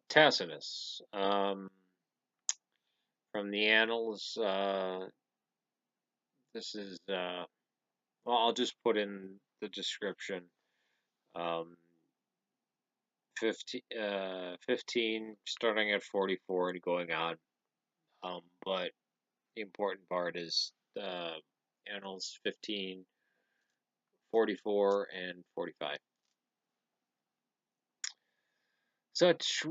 Tacitus, from the Annals. This is, well, I'll just put in the description. Um, 15 starting at 44 and going on. But the important part is Annals 15, 44, and 45. Such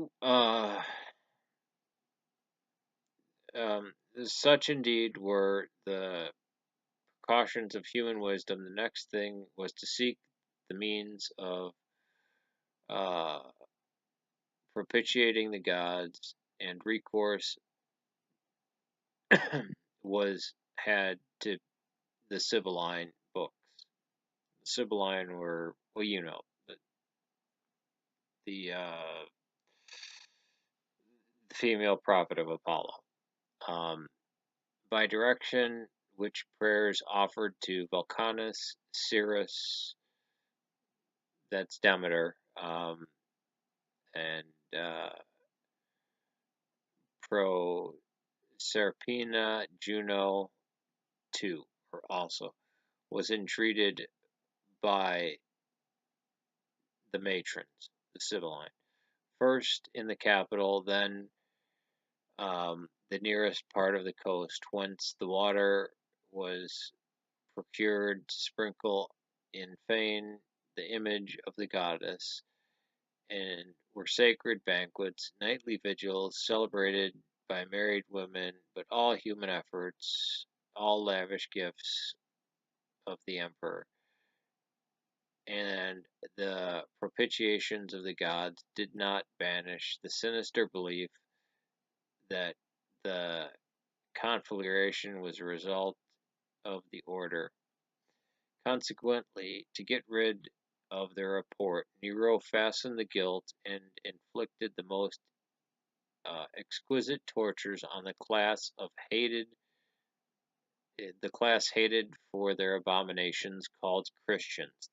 such indeed were the precautions of human wisdom. The next thing was to seek the means of uh, propitiating the gods, and recourse was had to the Sibylline books. The Sibylline were, well, you know, the female prophet of Apollo. Um, by direction which prayers offered to Vulcanus, Ceres, that's Demeter, and Proserpina, Juno, too, or also, was entreated by the matrons, the Sibylline, first in the capital, then the nearest part of the coast, whence the water was procured to sprinkle in fane the image of the goddess, and were sacred banquets, nightly vigils celebrated by married women, but all human efforts, all lavish gifts of the emperor, and the propitiations of the gods did not banish the sinister belief that the conflagration was a result of the order. Consequently, to get rid of their report, Nero fastened the guilt and inflicted the most exquisite tortures on the class hated for their abominations, called Christians,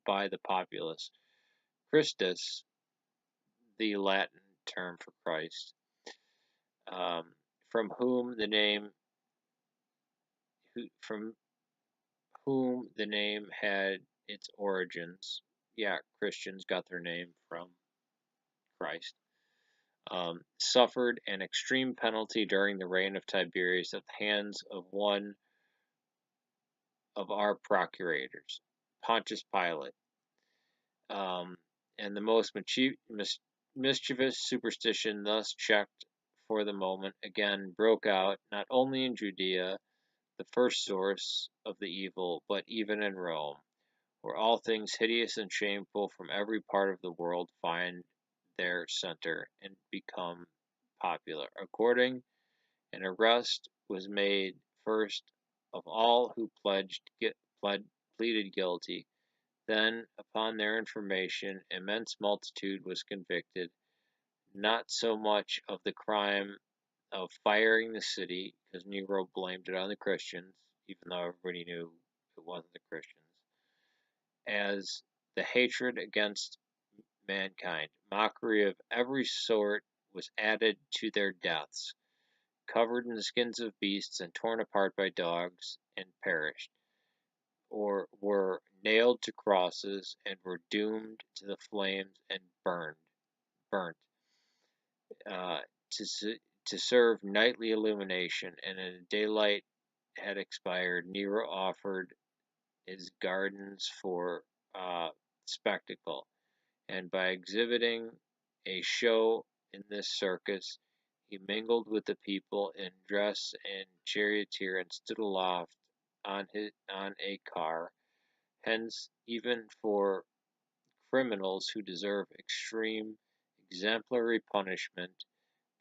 by the populace. Christus, the Latin term for Christ, um, from whom the name from whom the name had its origins. Yeah, Christians got their name from Christ. Suffered an extreme penalty during the reign of Tiberius at the hands of one of our procurators, Pontius Pilate. Um, and the most mischievous superstition, thus checked for the moment, again broke out, not only in Judea, the first source of the evil, but even in Rome, where all things hideous and shameful from every part of the world find their center and become popular. According, an arrest was made first of all who pleaded guilty. Then, upon their information, immense multitude was convicted, not so much of the crime of firing the city, because Nero blamed it on the Christians, even though everybody knew it wasn't the Christians, as the hatred against mankind. Mockery of every sort was added to their deaths, covered in the skins of beasts and torn apart by dogs, and perished, or were nailed to crosses and were doomed to the flames and burnt, uh, to serve nightly illumination. And in daylight had expired, Nero offered his gardens for spectacle, and by exhibiting a show in this circus, he mingled with the people in dress and charioteer, and stood aloft on a car. Hence, even for criminals who deserve extreme, exemplary punishment,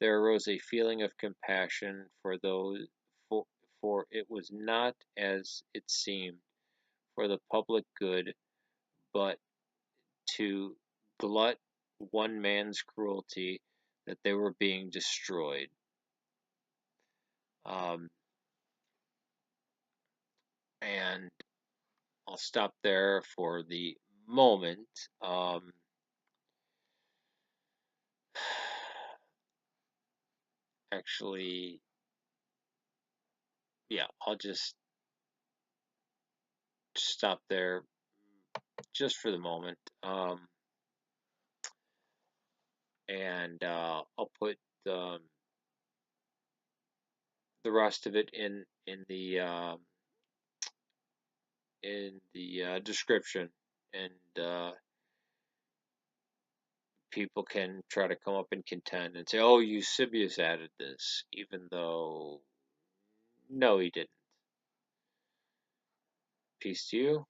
there arose a feeling of compassion for those, for, for it was not, as it seemed, for the public good, but to glut one man's cruelty, that they were being destroyed. Um, and I'll stop there for the moment. actually, yeah, I'll just stop there just for the moment. And I'll put the rest of it in the description, and people can try to come up and contend and say, "Oh, Eusebius added this," even though no, he didn't. Peace to you.